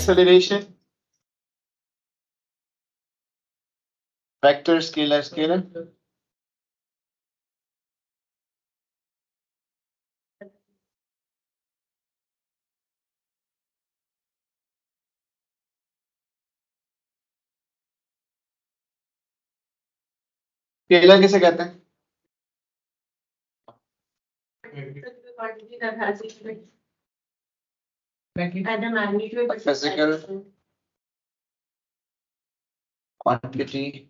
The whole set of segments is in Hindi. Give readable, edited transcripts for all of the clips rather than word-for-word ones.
acceleration, vector, scalar, scalar. Scalar किसे कहते हैं? Physical quantity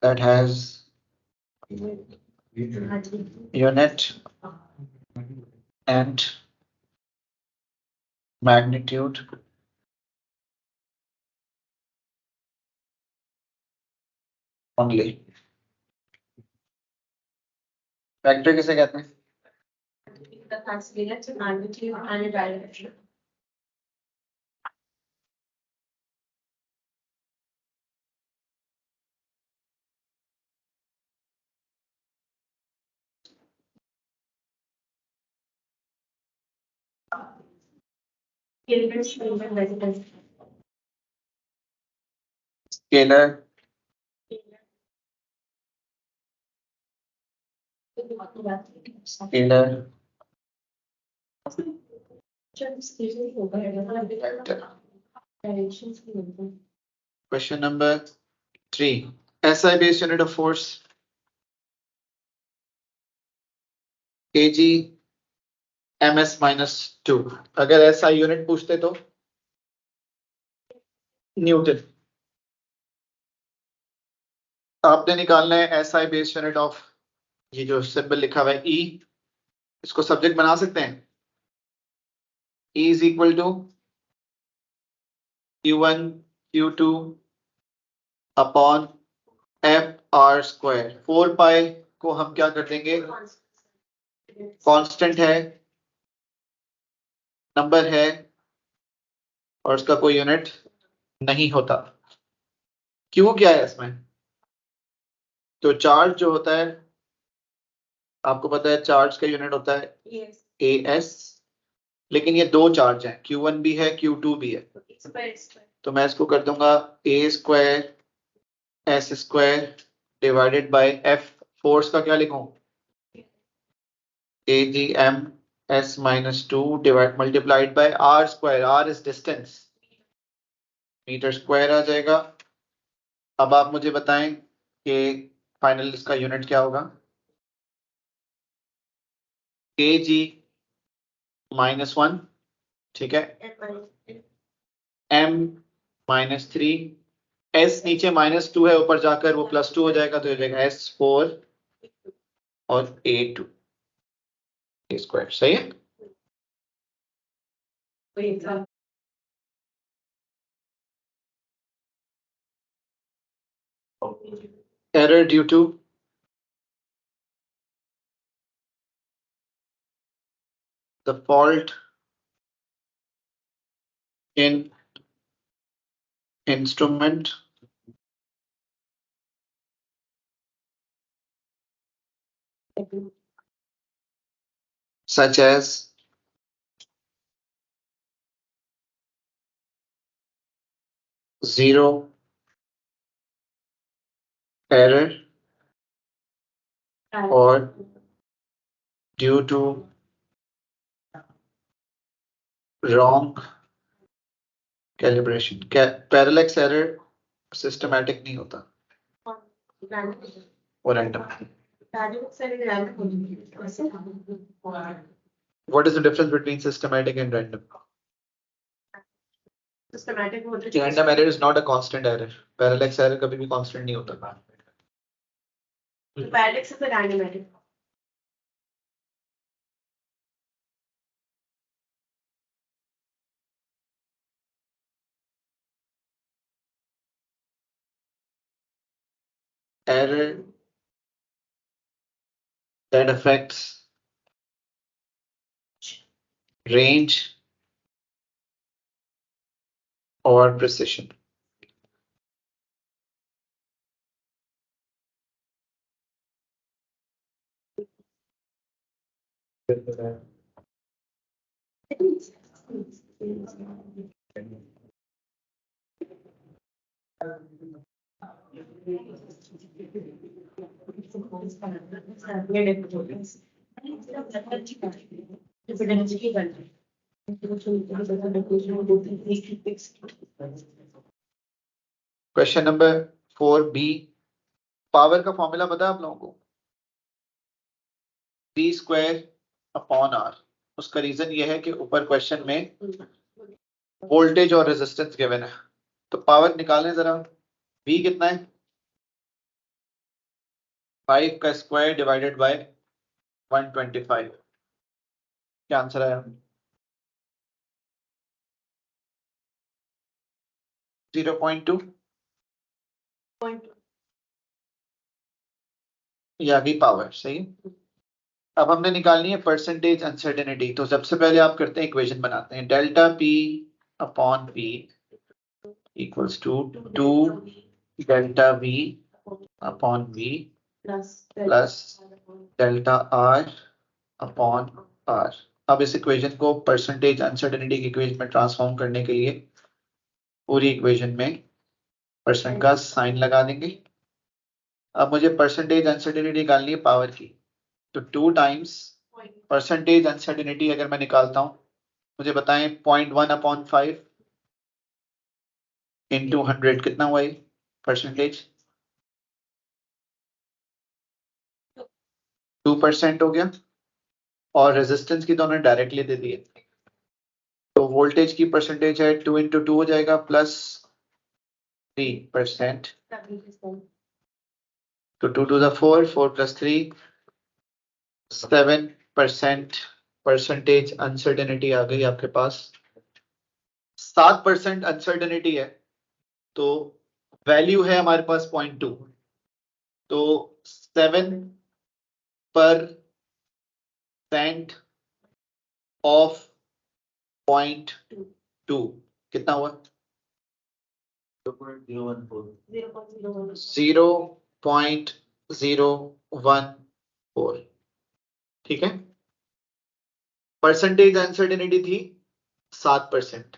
that has unit and magnitude only. Vector किसे कहते हैं? Scalar, scalar, Question number 3. SI based unit of force kg ms minus 2. अगर SI यूनिट पूछते तो न्यूटन. आपने निकालना है SI बेस्ड यूनिट ऑफ, ये जो सिंबल लिखा हुआ है E, इसको सब्जेक्ट बना सकते हैं. E is equal to Q1 Q2 upon FR square. 4 पाई को हम क्या कर देंगे? कांस्टेंट है, नंबर है और उसका कोई यूनिट नहीं होता. क्यों क्या है इसमें? तो चार्ज जो होता है, आपको पता है चार्ज का यूनिट होता है AS, लेकिन ये दो चार्ज हैं, Q1 भी है Q2 भी है. तो मैं इसको कर दूंगा A square S square divided by F. Force का क्या लिखूं? AgM S minus 2 divide multiplied by R square. R is distance, meter square आ जाएगा. अब आप मुझे बताएं कि फाइनल इसका यूनिट क्या होगा? kg माइनस 1, ठीक है, m माइनस 3, s नीचे माइनस 2 है, ऊपर जाकर वो प्लस 2 हो जाएगा, तो हो जाएगा S4 और A2 A स्क्वायर. सही है. Error due to the fault in instrument such as zero error or due to wrong calibration. Parallax error systematic नहीं होता, वो random. What is the difference between systematic and random? Random error is not a constant error. Parallax error कभी भी constant नहीं होता. Parallax is a random error. Error that affects range or precision. Question number 4B, power का फॉर्मूला पता है आप लोगों को? C²/R। उसका रीजन ये है कि ऊपर क्वेश्चन में वोल्टेज और रेजिस्टेंस गिवन है, तो पावर निकालें जरा। V कितना है? 5 का स्क्वायर डिवाइडेड बाय 125। क्या आंसर आया? 0.2। ये आ गई पावर, सही। अब हमने निकालनी है परसेंटेज अनसर्टेनिटी, तो सबसे पहले आप करते हैं इक्वेशन बनाते हैं। Delta P upon P equals to 2 delta V upon V plus delta R upon R। अब इस इक्वेशन को परसेंटेज अनसर्टेनिटी की इक्वेशन में ट्रांसफॉर्म करने के लिए पूरी इक्वेशन में परसेंट का साइन लगा देंगे। अब मुझे परसेंटेज अनसर्टेनिटी निकालनी है पावर की, तो 2 टाइम्स परसेंटेज अनसर्टेनिटी अगर मैं निकालता हूं, मुझे बताएं 0.1/5 इंटू 100 कितना हुआ? ये परसेंटेज 2% हो गया, और रेजिस्टेंस की तो उन्होंने डायरेक्टली दे दी है, तो वोल्टेज की परसेंटेज है 2 इंटू 2 हो जाएगा प्लस 3%, तो 2 to the 4, 4 plus 3, 7% percentage uncertainty आ गई आपके पास। 7% अनसर्टेनिटी है, तो वैल्यू है हमारे पास 0.2, तो 7% ऑफ 0.2 कितना हुआ? 0.014। ठीक है, परसेंटेज अनसर्टेनिटी थी 7%,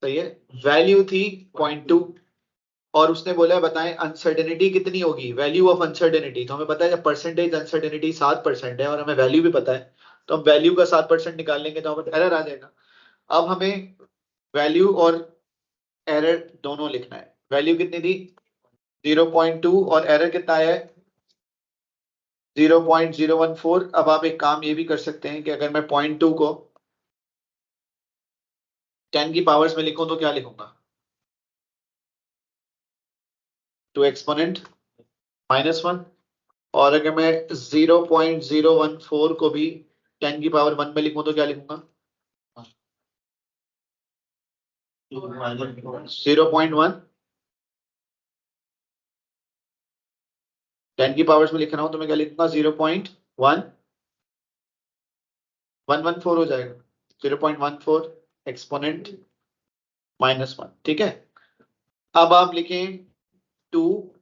सही है। वैल्यू थी 0.2, और उसने बोला बताएं अनसर्टेनिटी कितनी होगी, वैल्यू ऑफ अनसर्टेनिटी। तो हमें पता है जब परसेंटेज अनसर्टेनिटी 7% है और हमें वैल्यू भी पता है, तो हम वैल्यू का 7% निकाल लेंगे तो हमें एरर आ जाएगा। अब हमें वैल्यू और एरर दोनों लिखना है। वैल्यू कितनी थी? 0.2, और एरर कितना है? 0.014। अब आप एक काम ये भी कर सकते हैं कि अगर मैं 0.2 को 10 की पावर्स में लिखूं तो क्या लिखूंगा? 2 एक्सपोनेंट -1। और अगर मैं 0.014 को भी 10 की पावर 1 में लिखूं तो क्या लिखूंगा? 0.1। 10 की पावर्स में लिख रहा हूं तो मैं क्या लिखूंगा? 0.1114 हो जाएगा। 0.14 एक्सपोनेंट -1। ठीक है, अब आप लिखें 2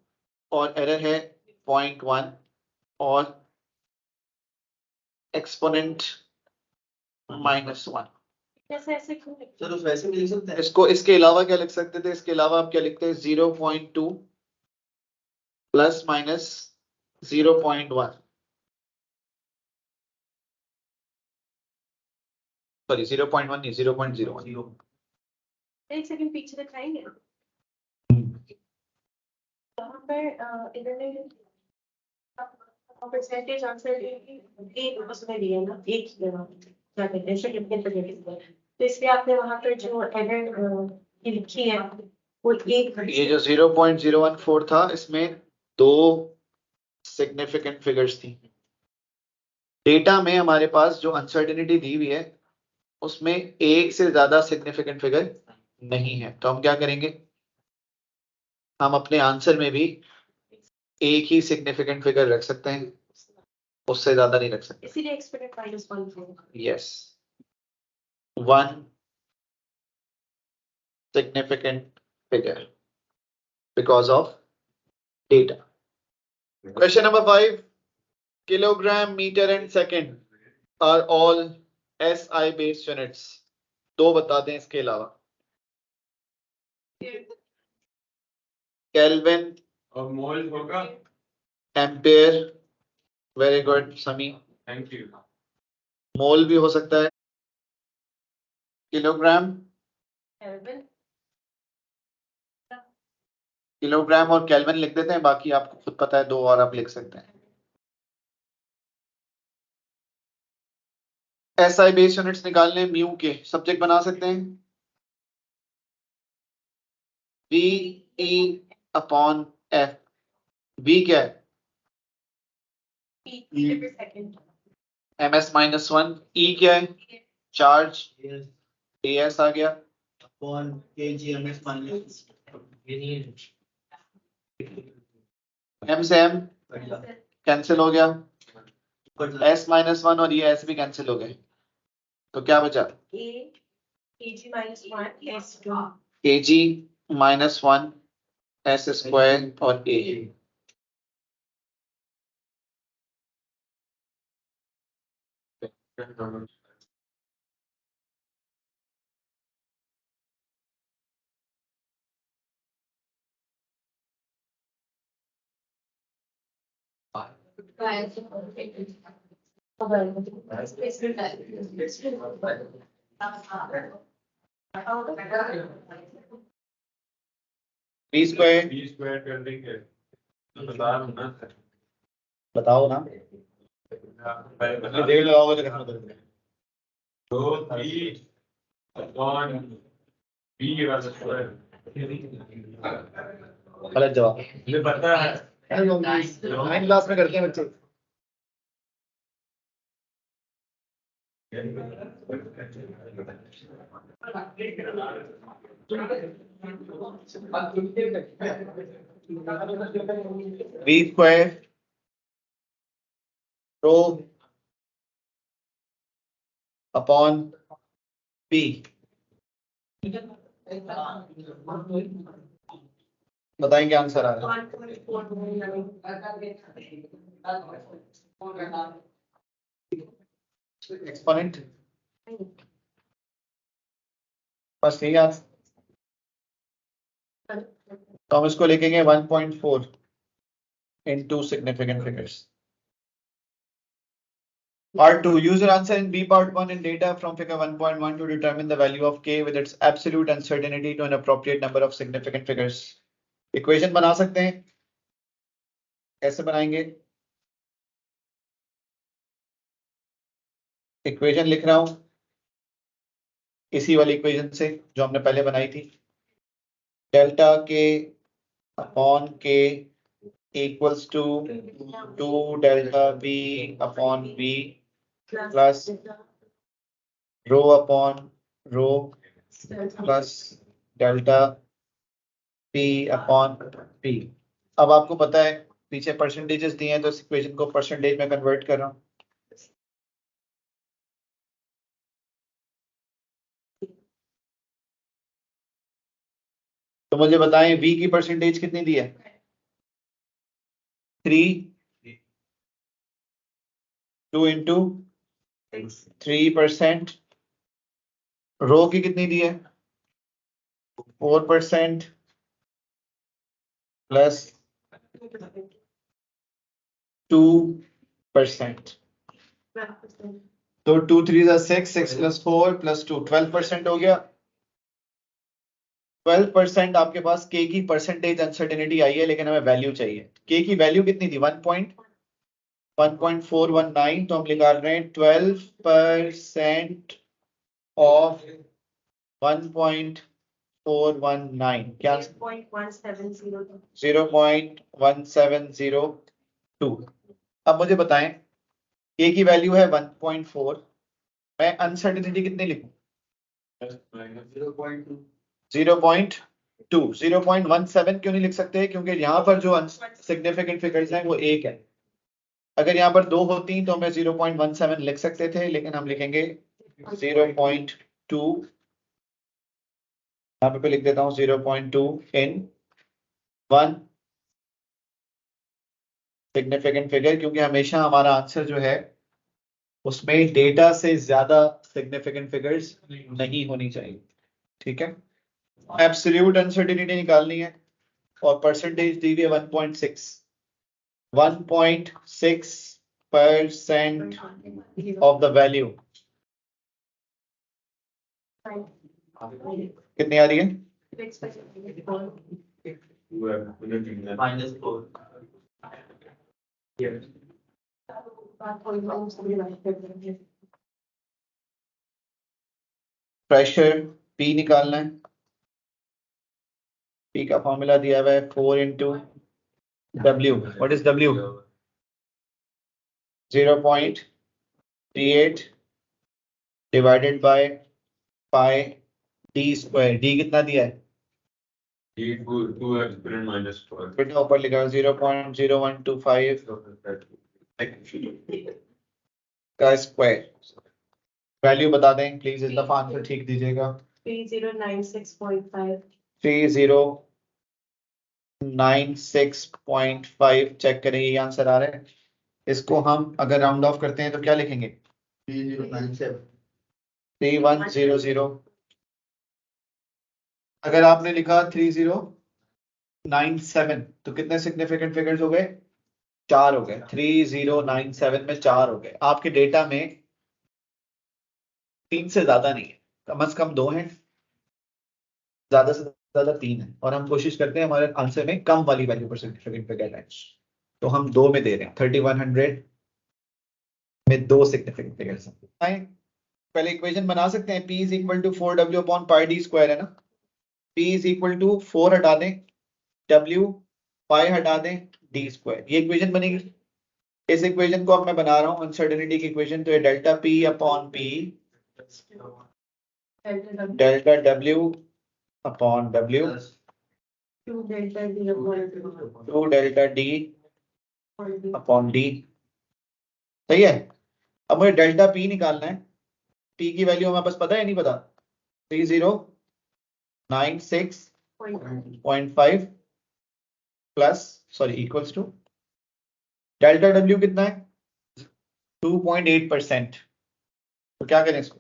और एरर है 0.1 और एक्सपोनेंट -1। चलो वैसे भी लिख सकते हैं इसको। इसके अलावा क्या लिख सकते थे? इसके अलावा आप क्या लिखते हैं? 0.2 प्लस माइनस 0.1, सॉरी 0.1 नहीं, 0.01। एक सेकंड पीछे दिखाएंगे। यहाँ पर इन्होंने परसेंटेज आंसर एक उसमें दिया ना, एक ही देना क्या कहते हैं सिग्निफिकेंट परसेंटेज, तो इसलिए आपने वहां पर जो एरर लिखी है वो एक, ये जो 0.014 था इसमें 2 सिग्निफिकेंट फिगर्स थी। डेटा में हमारे पास जो अनसर्टेनिटी दी हुई है उसमें एक से ज्यादा सिग्निफिकेंट फिगर नहीं है, तो हम क्या करेंगे? हम अपने आंसर में भी एक ही सिग्निफिकेंट फिगर रख सकते हैं, उससे ज्यादा नहीं रख सकते। इसीलिए exponent -1 yes, 1 significant figure because of data. Question number 5. Kilogram, meter and second are all SI based units 2 बता दें इसके अलावा। केल्विन और मोल होगा ampere, very good Sami. Thank you. Mole भी हो सकता है, किलोग्राम, केल्विन, किलोग्राम और केल्विन लिख देते हैं, बाकी आपको खुद पता है 2 और आप लिख सकते हैं। SI बेस्ड यूनिट्स निकालने म्यू के सब्जेक्ट बना सकते हैं VE अपॉन F। V क्या है? मीटर पर सेकंड। ms minus 1। E क्या है? चार्ज। AS आ गया upon kg ms minus M से M कैंसिल हो गया, S माइनस 1 और ये S भी कैंसिल हो गए, तो क्या बचा? A kg minus 1 S2 kg minus 1 S square और A। B स्क्वायर बी स्क्वायर कर देंगे तो बता रहा हूं ना बताओ ना, पहले बता देर लगाओगे तो कैसे बताओगे? 2 अपॉन बी वाला स्क्वायर। गलत जवाब। मुझे पता है 9 क्लास में करते हैं बच्चे। V square rho upon P। बताएं क्या आंसर आ रहा है? 1.4 एक्सपोनेंट बस ठीक है, तो हम इसको लिखेंगे 1.4 into significant figures. Part 2. Use your answer in B part 1 and data from figure 1.1 to determine the value of K with its absolute uncertainty to an appropriate number of significant figures. Equation बना सकते हैं, कैसे बनाएंगे? Equation लिख रहा हूं इसी वाली इक्वेशन से जो हमने पहले बनाई थी, delta K upon K equals to 2 delta V upon V plus rho upon rho plus delta P upon P। अब आपको पता है पीछे परसेंटेजेस दिए हैं, तो इस इक्वेशन को परसेंटेज में कन्वर्ट कर रहा हूं। तो मुझे बताएं V की परसेंटेज कितनी दी है? 3 2 इंटू 3%। रो की कितनी दी है? 4% प्लस 2%। तो 2 3 6 6 प्लस 4 प्लस 2 12% हो गया। 12% आपके पास K की परसेंटेज अनसर्टेनिटी आई है, लेकिन हमें वैल्यू चाहिए। K की वैल्यू कितनी थी? 1.419, तो हम निकाल रहे हैं 12% ऑफ 1.419 क्या? 0.1702। अब मुझे बताएं K की वैल्यू है 1.4, मैं अनसर्टेनिटी कितनी लिखूं? 0.2। 0.17 क्यों नहीं लिख सकते? क्योंकि यहाँ पर जो सिग्निफिकेंट फिगर्स हैं वो 1 है। अगर यहाँ पर 2 होती तो हमें 0.17 लिख सकते थे, लेकिन हम लिखेंगे 0.2। यहाँ पे लिख देता हूँ 0.2 इन 1 सिग्निफिकेंट फिगर, क्योंकि हमेशा हमारा आंसर जो है उसमें डेटा से ज्यादा सिग्निफिकेंट फिगर्स नहीं होनी चाहिए, ठीक है। एब्सोल्यूट अनसर्टेनिटी निकालनी है और परसेंटेज दी हुई है 1.6% ऑफ द वैल्यू कितनी आ रही है? -4. प्रेशर P निकालना है। P का फॉर्मूला दिया हुआ है 4 into W. What is W? 0.38 divided by pi d square. D कितना दिया है? बेटा ऊपर लिखा है 0.0125 का स्क्वायर। वैल्यू बता दें प्लीज, इस दफा आंसर ठीक दीजिएगा। 3096.5 3096.5 चेक करें, ये आंसर आ रहा है। इसको हम अगर राउंड ऑफ करते हैं तो क्या लिखेंगे? 3097. 3100। अगर आपने लिखा 3097 तो कितने सिग्निफिकेंट फिगर्स हो गए? 4 हो गए। 3097 में 4 हो गए। आपके डेटा में 3 से ज्यादा नहीं है, कम से कम 2 हैं, ज्यादा से ज्यादा 3 है, और हम कोशिश करते हैं हमारे आंसर में कम वाली वैल्यू पर सिग्निफिकेंट फिगर है, तो हम 2 में दे रहे हैं। 3100 में 2 सिग्निफिकेंट फिगर्स हैं। पहले इक्वेशन बना सकते हैं। P is equal to 4W upon pi d square है ना। P is equal to 4 हटा दें, W pi हटा दें, d square, ये इक्वेशन बनेगी। इस इक्वेशन को अब मैं बना रहा हूँ अनसर्टेनिटी की इक्वेशन, तो ये delta P upon P delta W upon W 2 delta D upon 2 delta D upon D, सही है। अब मुझे डेल्टा P निकालना है। P की वैल्यू हमारे पास पता है नहीं पता? 3096.5 plus equals to delta W कितना है? 2.8%। तो क्या करें इसको?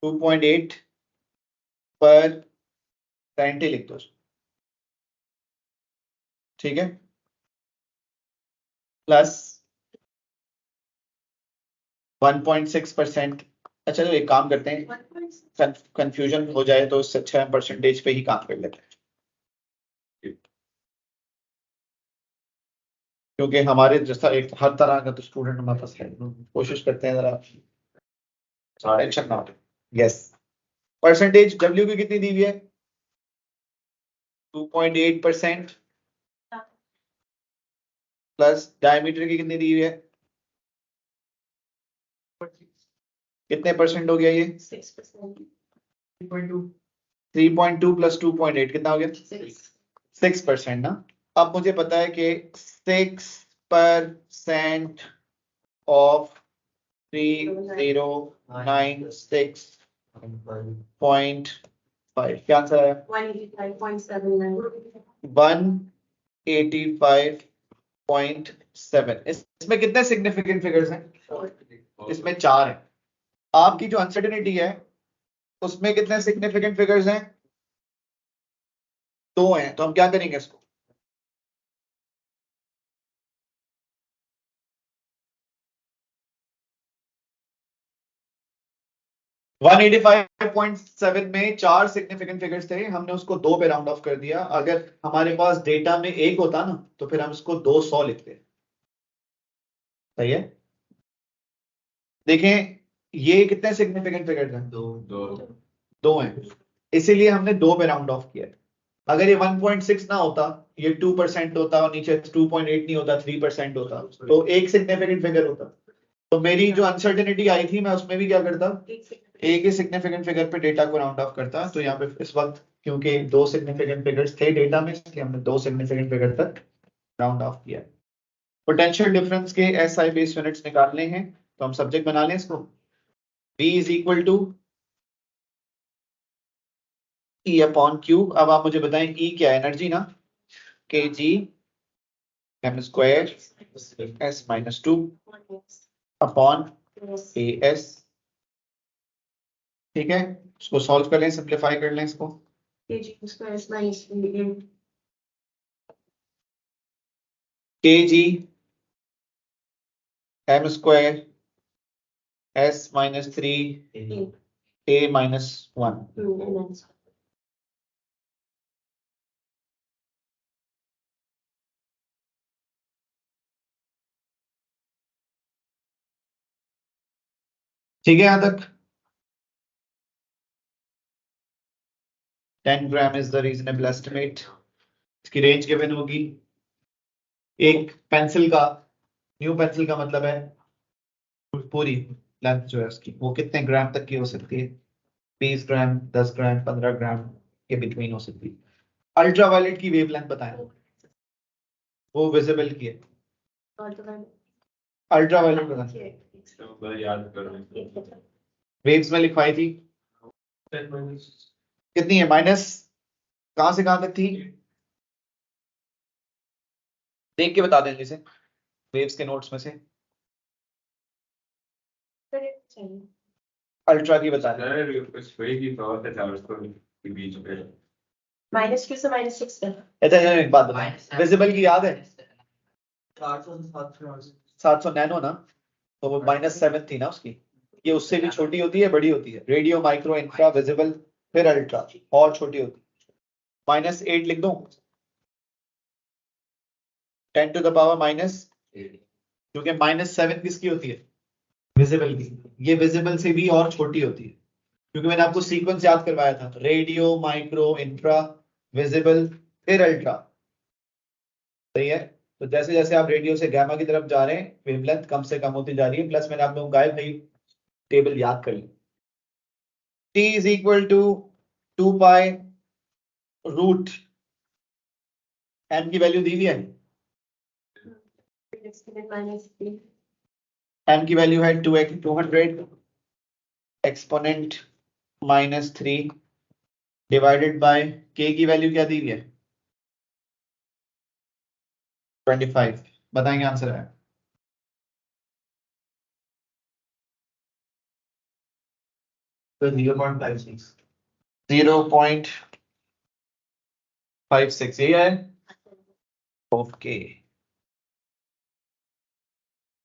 2.8% लिख दो, ठीक है, प्लस 1.6%। अच्छा तो एक काम करते हैं, कंफ्यूजन हो जाए तो उससे अच्छा परसेंटेज पे ही काम कर लेते हैं, क्योंकि हमारे जैसा एक हर तरह का तो स्टूडेंट हमारे पास है। कोशिश करते हैं जरा टेंशन ना हो। यस, परसेंटेज W की कितनी दी हुई है? 2.8% प्लस डायमीटर की कितनी दी हुई है? कितने परसेंट हो गया ये? 6%. 3.2 प्लस 2.8 कितना हो गया? 6% ना। अब मुझे पता है कि 6% ऑफ 3096.5 क्या आंसर आया? 185.79. 185.7। इसमें कितने सिग्निफिकेंट फिगर्स हैं? इसमें 4 हैं। आपकी जो अनसर्टेनिटी है उसमें कितने सिग्निफिकेंट फिगर्स हैं? 2 हैं। तो हम क्या करेंगे इसको? वन 185.7 में 4 सिग्निफिकेंट फिगर्स थे, हमने उसको 2 पे राउंड ऑफ कर दिया। अगर हमारे पास डेटा में 1 होता ना तो फिर हम इसको 200 लिखते। सही है। देखें ये कितने सिग्निफिकेंट फिगर्स हैं? 2 हैं, इसीलिए हमने 2 पे राउंड ऑफ किया। अगर ये 1.6 ना होता, ये 2% होता, और नीचे 2.8 नहीं होता, 3% होता, तो एक सिग्निफिकेंट फिगर होता। तो मेरी जो अनसर्टेनिटी आई थी मैं उसमें भी क्या करता? एक ही सिग्निफिकेंट फिगर पे डेटा को राउंड ऑफ करता। तो यहाँ पे इस वक्त क्योंकि 2 सिग्निफिकेंट फिगर्स थे डेटा में, इसलिए हमने 2 सिग्निफिकेंट फिगर तक राउंड ऑफ किया। पोटेंशियल डिफरेंस के SI बेस यूनिट्स निकालने हैं, तो हम सब्जेक्ट बना लें इसको। V is equal to E upon Q। अब आप मुझे बताएं E क्या है? एनर्जी ना, kg m² S - 2 upon Yes. A S. ठीक है, इसको सॉल्व कर लें, सिंप्लीफाई कर लें इसको। kg square is minus 3 K G M square S minus 3 A minus 1। ठीक है, यहां तक 10 gram is the reasonable estimate. इसकी रेंज गिवन होगी। एक पेंसिल का, न्यू पेंसिल का मतलब है पूरी लेंथ जो है उसकी, वो कितने ग्राम तक की हो सकती है? 20 ग्राम, 10 ग्राम, 15 ग्राम के बिटवीन हो सकती है। अल्ट्रावायलेट की वेवलेंथ बताएं, वो विजिबल की है। अल्ट्रावायलेट बताएं, याद करो वेव्स में लिखवाई थी कितनी है? माइनस कहां से कहां तक थी? देख के बता दें जैसे वेव्स के नोट्स में से। अल्ट्रा की बता दें। कुछ होएगी तो और के बीच में -2 से -6 तक। अच्छा एक बात बताएं, विजिबल की याद है? 700 नैनो ना, तो वो -7 थी ना उसकी। ये उससे भी छोटी होती है, बड़ी होती है। रेडियो, माइक्रो, इंफ्रा, विजिबल, फिर अल्ट्रा, और छोटी होती है। -8 लिख दूं? 10 टू द पावर -8, क्योंकि -7 किसकी होती है? विजिबल की। ये विजिबल से भी और छोटी होती है, क्योंकि मैंने आपको सीक्वेंस याद करवाया था, रेडियो, माइक्रो, इंफ्रा, विजिबल, फिर अल्ट्रा। सही है। तो जैसे जैसे आप रेडियो से गामा की तरफ जा रहे हैं, वेवलेंथ कम से कम होती जा रही है। प्लस मैंने आप लोगों को गायब भाई टेबल याद कर ली। T is equal to 2 pi root m की वैल्यू दी हुई है। m की वैल्यू है 200 एक्सपोनेंट -3 डिवाइडेड बाय k की वैल्यू क्या दी हुई है? 25। बताएंगे आंसर है? तो 0.56 0.56 यही है। ओके,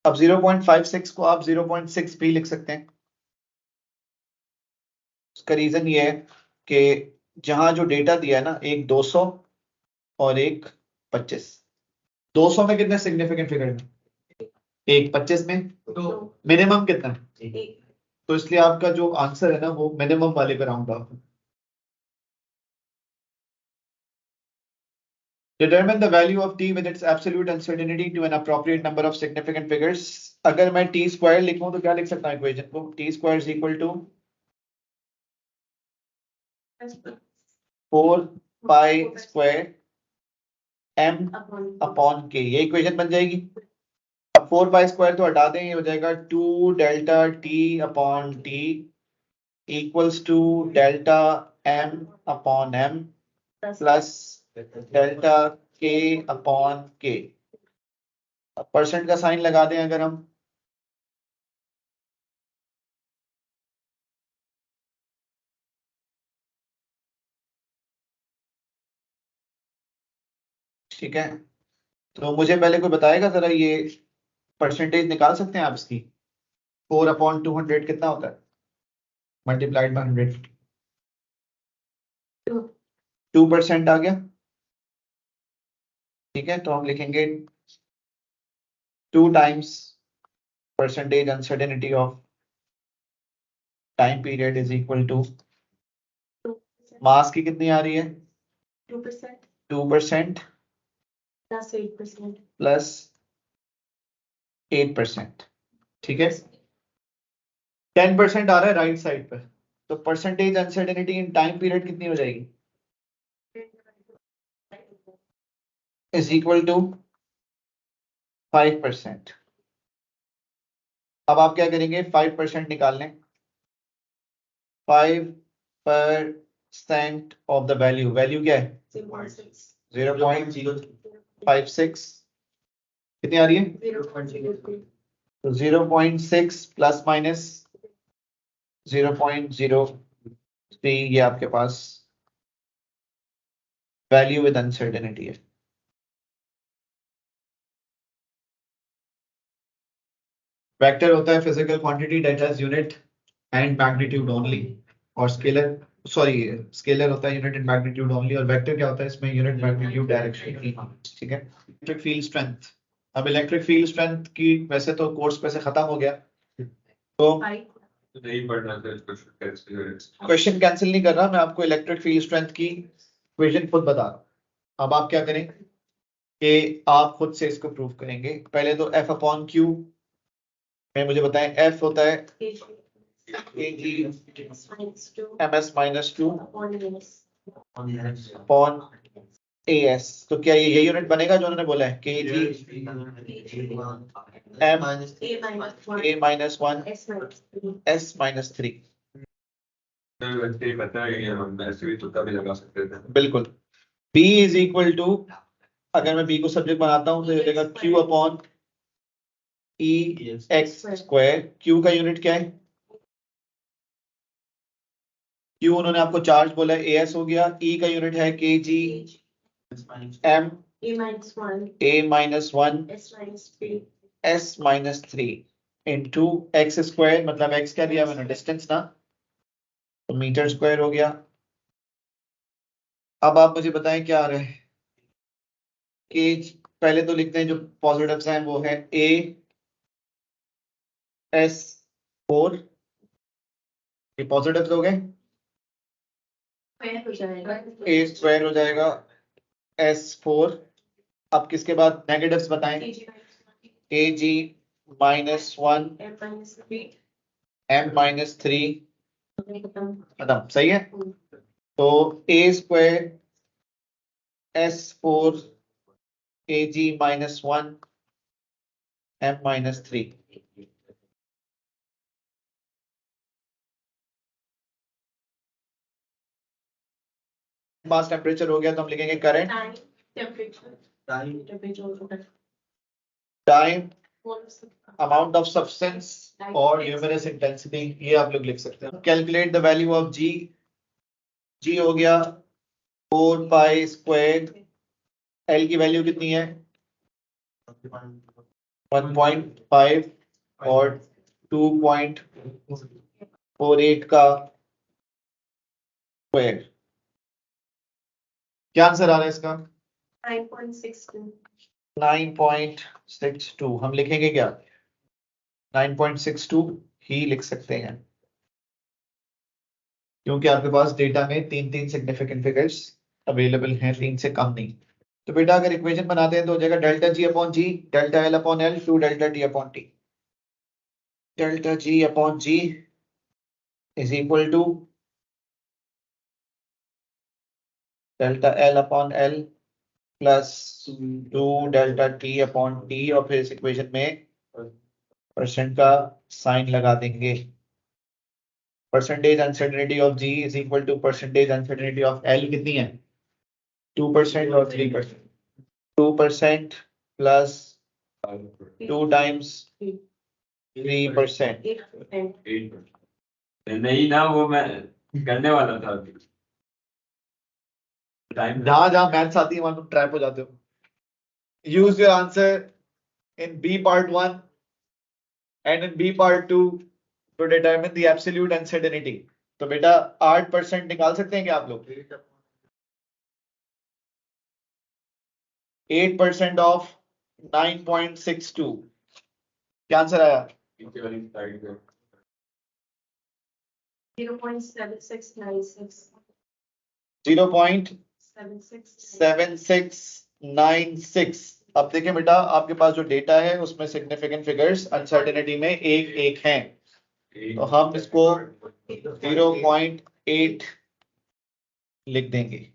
अब 0.56 को आप 0.6 भी लिख सकते हैं। उसका रीजन ये है कि जहां जो डेटा दिया है ना, एक 200 और एक 25। 200 में कितने सिग्निफिकेंट फिगर में? एक 25 में तो मिनिमम कितना है? तो इसलिए आपका जो आंसर है ना, वो मिनिमम वाले पे राउंड ऑफ है। Determine the value of t with its absolute uncertainty to an appropriate number of significant figures। अगर मैं t स्क्वायर लिखूं तो क्या लिख सकता हूं इक्वेशन को? t square is equal to 4 pi square m upon k। ये इक्वेशन बन जाएगी। अब 4 पाई स्क्वायर तो हटा दें, ये हो जाएगा 2 delta t upon t equals to delta m upon m plus delta k upon k। Percent का साइन लगा दें अगर हम, ठीक है। तो मुझे पहले कोई बताएगा जरा, ये परसेंटेज निकाल सकते हैं आप इसकी? 4/200 कितना होता है मल्टीप्लाइड बाय 100? 2% आ गया। ठीक है, तो हम लिखेंगे 2 times percentage uncertainty of time period is equal to mass की कितनी आ रही है? 2% प्लस 8%। ठीक है, 10% आ रहा है राइट साइड पर, तो percentage uncertainty in time period कितनी हो जाएगी? Is equal to 5%। अब आप क्या करेंगे? 5% निकाल लें। 5% ऑफ द वैल्यू, वैल्यू क्या है? 0.56। कितनी आ रही है? तो 0.6 प्लस माइनस 0.03 ये आपके पास वैल्यू विद अनसर्टेनिटी है। वेक्टर होता है physical quantity that has unit and magnitude only, और स्केलर होता है यूनिट एंड मैग्नीट्यूड ओनली, और वेक्टर क्या होता है इसमें यूनिट मैग्नीट्यूड डायरेक्शन की। ठीक है। इलेक्ट्रिक फील्ड स्ट्रेंथ, अब इलेक्ट्रिक फील्ड स्ट्रेंथ की वैसे तो कोर्स पे से खत्म हो गया, तो नहीं पढ़ना था क्वेश्चन कैंसिल नहीं कर रहा मैं, आपको इलेक्ट्रिक फील्ड स्ट्रेंथ की इक्वेशन खुद बता रहा हूं। अब आप क्या करें कि आप खुद से इसको प्रूव करेंगे। पहले तो F अपॉन Q में मुझे बताएं, F होता है kg ms minus 2 upon as, तो क्या ये यूनिट बनेगा जो उन्होंने बोला है kg m a minus 1 s minus 3। पता है कि हम ऐसे भी तुक्का भी लगा सकते थे। बिल्कुल। B इज इक्वल टू, अगर मैं B को सब्जेक्ट बनाता हूँ तो ये देगा Q upon E x square. Q का यूनिट क्या है? Q उन्होंने आपको चार्ज बोला है, AS हो गया। E का यूनिट है kg m a minus 1 s minus 3 into x square, मतलब x क्या दिया मैंने, डिस्टेंस ना, तो मीटर स्क्वायर हो गया। अब आप मुझे बताएं क्या आ रहा है। kg पहले तो लिखते हैं जो पॉजिटिव्स हैं, वो है a s 4, ये पॉजिटिव्स हो गए, a स्क्वायर हो जाएगा s 4। अब किसके बाद नेगेटिव्स बताएं, kg माइनस 1 m माइनस 3, खत्म। सही है। तो a square s 4 kg minus 1 m minus 3। Mass temperature हो गया तो हम लिखेंगे current time amount of substance और ल्यूमिनस इंटेंसिटी, ये आप लोग लिख सकते हैं। Calculate the value of G, G हो गया 4 पाई स्क्वायर, L की वैल्यू कितनी है 1.5 और 2.48 का स्क्वायर। क्या आंसर आ रहा है इसका? 9.62। हम लिखेंगे क्या 9.62 ही लिख सकते हैं, क्योंकि आपके पास डेटा में 3 सिग्निफिकेंट फिगर्स अवेलेबल हैं, 3 से कम नहीं। तो बेटा अगर इक्वेशन बनाते हैं तो हो जाएगा delta G upon G, delta L upon L, two delta T upon T। Delta G upon G is equal to delta L upon L plus 2 delta T upon T, और फिर इस इक्वेशन में परसेंट का साइन लगा देंगे। Percentage uncertainty of G is equal to percentage uncertainty of L कितनी है 2% और 3%। 2% प्लस 2 टाइम्स 3%। नहीं ना, वो मैं करने वाला था अभी। जहां जहां मैथ्स आती है वहां तुम ट्रैप हो जाते हो। Use your answer in B part 1 and in B part 2 to determine the absolute uncertainty। तो बेटा 8% निकाल सकते हैं क्या आप लोग? 8% ऑफ 9.62, क्या आंसर आया? 0.7696। अब देखिए बेटा आपके पास जो डेटा है उसमें सिग्निफिकेंट फिगर्स अनसर्टेनिटी में एक एक हैं, तो हम इसको 0.8 लिख देंगे।